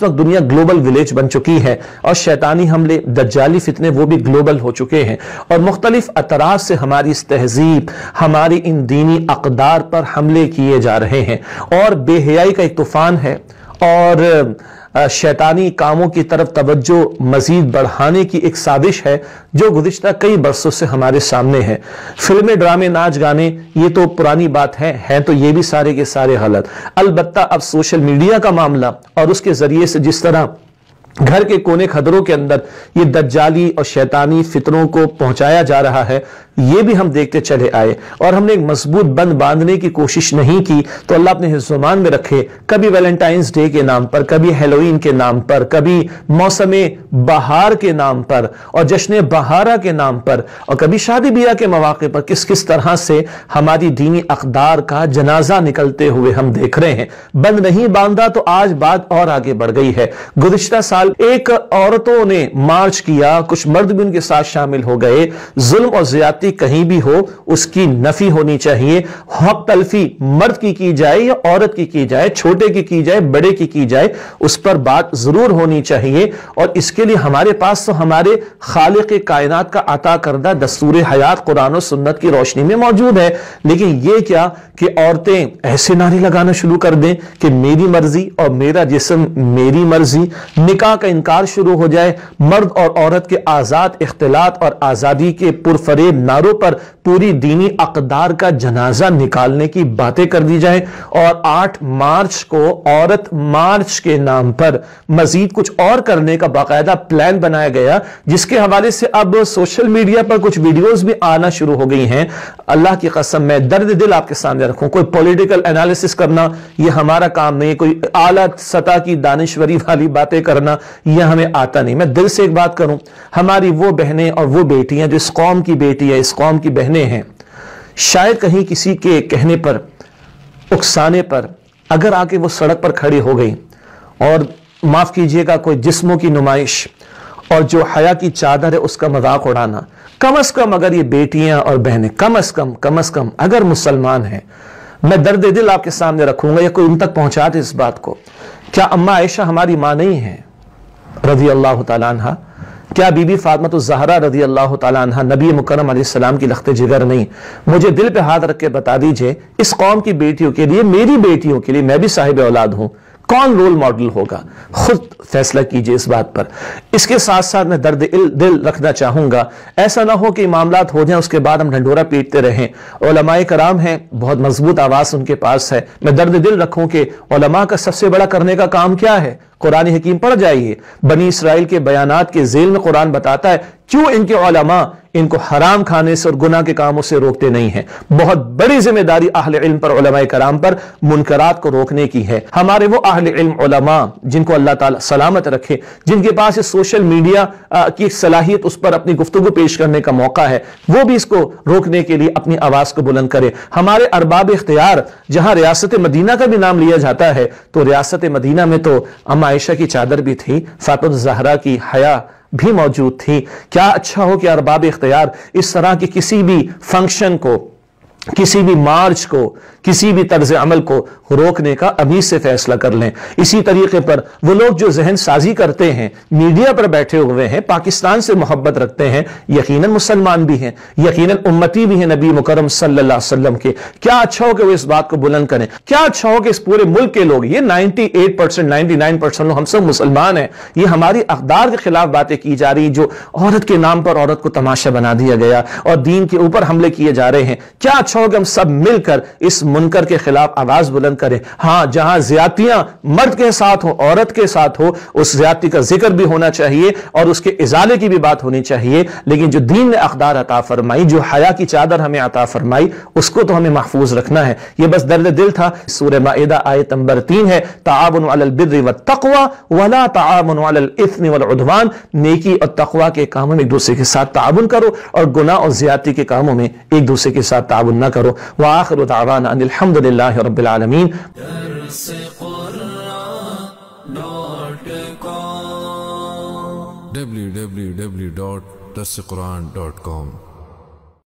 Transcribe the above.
وقت دنیا global village بن چکی ہے اور شیطانی حملے، دجالی فتنے وہ بھی گلوبل ہو چکے ہیں، اور مختلف اطراف سے ہماری اس تہذیب، ہماری ان دینی اقدار پر حملے کیے جا رہے ہیں، اور بے حیائی کا ایک طوفان ہے، اور شیطانی کاموں کی طرف توجہ مزید بڑھانے کی ایک سازش ہے جو گزشتہ کئی برسوں سے ہمارے سامنے ہے۔ فلمیں، ڈرامے، ناچ گانے یہ تو پرانی بات ہے تو یہ بھی سارے کے سارے غلط۔ البتہ اب سوشل میڈیا کا معاملہ اور اس کے ذریعے سے جس طرح گھر کے کونے خدروں کے اندر یہ دجالی اور شیطانی فتنوں کو پہنچایا جا رہا ہے، یہ بھی ہم دیکھتے چلے آئے، اور ہم نے ایک مضبوط بند باندھنے کی کوشش نہیں کی تو اللہ اپنے حفظ و امان میں رکھے۔ کبھی ویلنٹائنز ڈے کے نام پر، کبھی ہیلوئین کے نام پر، کبھی موسم بہار کے نام پر اور جشن بہارہ کے نام پر، اور کبھی شادی بیاہ کے مواقع پر کس طرح سے ہماری دینی اقدار کا جنازہ نکلتے ہوئے ہم دیکھ رہے ہیں۔ بند نہیں باندھا تو آج بات اور آگے بڑھ گئی ہے۔ گزشتہ سال ایک عورتوں نے مارچ کیا، کچھ مرد بھی ان کے ساتھ شامل ہو گئے۔ ظلم اور زیادتی کہیں بھی ہو اس کی نفی ہونی چاہیے۔ حق تلفی مرد کی جائے یا عورت کی جائے، چھوٹے کی جائے، بڑے کی جائے، اس پر بات ضرور ہونی چاہیے، اور اس کے لیے ہمارے پاس تو ہمارے خالق کائنات کا عطا کردہ دستور حیات قرآن و سنت کی روشنی میں موجود ہے۔ لیکن یہ کیا کہ عورتیں ایسے نعرے لگانا شروع کر دیں کہ میری مرضی اور میرا جسم میری مرضی، نکاح کا انکار شروع ہو جائے، مرد اور عورت کے آزاد اختلاط اور آزادی کے پرفریب نعروں پر پوری دینی اقدار کا جنازہ نکالنے کی باتیں کر دی جائیں، اور 8 مارچ کو عورت مارچ کے نام پر مزید کچھ اور کرنے کا باقاعدہ پلان بنایا گیا، جس کے حوالے سے اب سوشل میڈیا پر کچھ ویڈیوز بھی آنا شروع ہو گئی ہیں۔ اللہ کی قسم میں درد دل آپ کے سامنے رکھوں، کوئی پولیٹیکل انالیسس کرنا یہ ہمارا کام نہیں، کوئی اعلیٰ سطح کی دانشوری والی باتیں کرنا یہ ہمیں آتا نہیں۔ میں دل سے ایک بات کروں، ہماری وہ بہنیں اور وہ بیٹیاں جو اس قوم کی بیٹی ہے، اس قوم کی بہنیں ہیں، شاید کہیں کسی کے کہنے پر، اکسانے پر اگر آ کے وہ سڑک پر کھڑی ہو گئی اور معاف کیجئے گا کوئی جسموں کی نمائش اور جو حیا کی چادر ہے اس کا مذاق اڑانا، کم از کم اگر یہ بیٹیاں اور بہنیں کم از کم اگر مسلمان ہیں، میں درد دل آپ کے سامنے رکھوں گا یا کوئی ان تک پہنچا دے اس بات کو۔ کیا اماں عائشہ ہماری ماں نہیں ہے رضی اللہ تعالیٰ عنہ؟ کیا بی بی فاطمہ الزہرا رضی اللہ تعالیٰ عنہ نبی مکرم علیہ السلام کی لخت جگر نہیں؟ مجھے دل پہ ہاتھ رکھ کے بتا دیجئے، اس قوم کی بیٹیوں کے لیے، میری بیٹیوں کے لیے، میں بھی صاحب اولاد ہوں، کون رول ماڈل ہوگا؟ خود فیصلہ کیجئے اس بات پر۔ اس کے ساتھ ساتھ میں درد دل رکھنا چاہوں گا، ایسا نہ ہو کہ معاملات ہو جائیں اس کے بعد ہم ڈھنڈورا پیٹتے رہیں۔ علماء کرام ہیں، بہت مضبوط آواز ان کے پاس ہے، میں درد دل رکھوں کہ علماء کا سب سے بڑا کرنے کا کام کیا ہے؟ قرآن حکیم پڑھ جائیے، بنی اسرائیل کے بیانات کے ذیل میں قرآن بتاتا ہے کیوں ان کے علماء ان کو حرام کھانے سے اور گناہ کے کاموں سے روکتے نہیں ہیں۔ بہت بڑی ذمہ داری اہل علم پر، علماء کرام پر منکرات کو روکنے کی ہے۔ ہمارے وہ اہل علم علماء جن کو اللہ تعالیٰ سلامت رکھے، جن کے پاس اس سوشل میڈیا کی صلاحیت، اس پر اپنی گفتگو پیش کرنے کا موقع ہے، وہ بھی اس کو روکنے کے لیے اپنی آواز کو بلند کرے۔ ہمارے ارباب اختیار، جہاں ریاست مدینہ کا بھی نام لیا جاتا ہے، تو ریاست مدینہ میں تو اماں عائشہ کی چادر بھی تھی، فاطمہ الزہرا کی حیا بھی موجود تھی۔ کیا اچھا ہو کہ ارباب اختیار اس طرح کی کسی بھی فنکشن کو، کسی بھی مارچ کو، کسی بھی طرز عمل کو روکنے کا ابھی سے فیصلہ کر لیں۔ اسی طریقے پر وہ لوگ جو ذہن سازی کرتے ہیں، میڈیا پر بیٹھے ہوئے ہیں، پاکستان سے محبت رکھتے ہیں، یقیناً مسلمان بھی ہیں، یقیناً امتی بھی ہیں نبی مکرم صلی اللہ علیہ وسلم کے، کیا اچھا ہو کہ وہ اس بات کو بلند کریں۔ کیا اچھا ہو کہ اس پورے ملک کے لوگ، یہ 98% 99% لوگ، ہم سب مسلمان ہیں، یہ ہماری اقدار کے خلاف باتیں کی جا رہی جو عورت کے نام پر عورت کو تماشا بنا دیا گیا اور دین کے اوپر حملے کیے جا رہے ہیں۔ کیا اچھا ہو کہ ہم سب مل کر اس منکر کے خلاف آواز بلند کریں۔ ہاں، جہاں زیادتیاں مرد کے ساتھ ہو، عورت کے ساتھ ہو، اس زیادتی کا ذکر بھی ہونا چاہیے اور اس کے ازالے کی بھی بات ہونی چاہیے، لیکن جو دین نے اقدار عطا فرمائی، جو حیا کی چادر ہمیں عطا فرمائی، اس کو تو ہمیں محفوظ رکھنا ہے۔ یہ بس درد دل تھا۔ سورہ مائدہ آیت نمبر 3 ہے، تعاونوا علی البر والتقوی ولا تعاونوا علی الاثم والعدوان، نیکی اور تقوی کے کاموں میں ایک دوسرے کے ساتھ تعاون کرو اور گناہ اور زیادتی کے کاموں میں ایک دوسرے کے ساتھ تعاون نہ کرو۔ وآخر دعوانا ان الحمدللہ رب العالمین۔ www.darsequran.com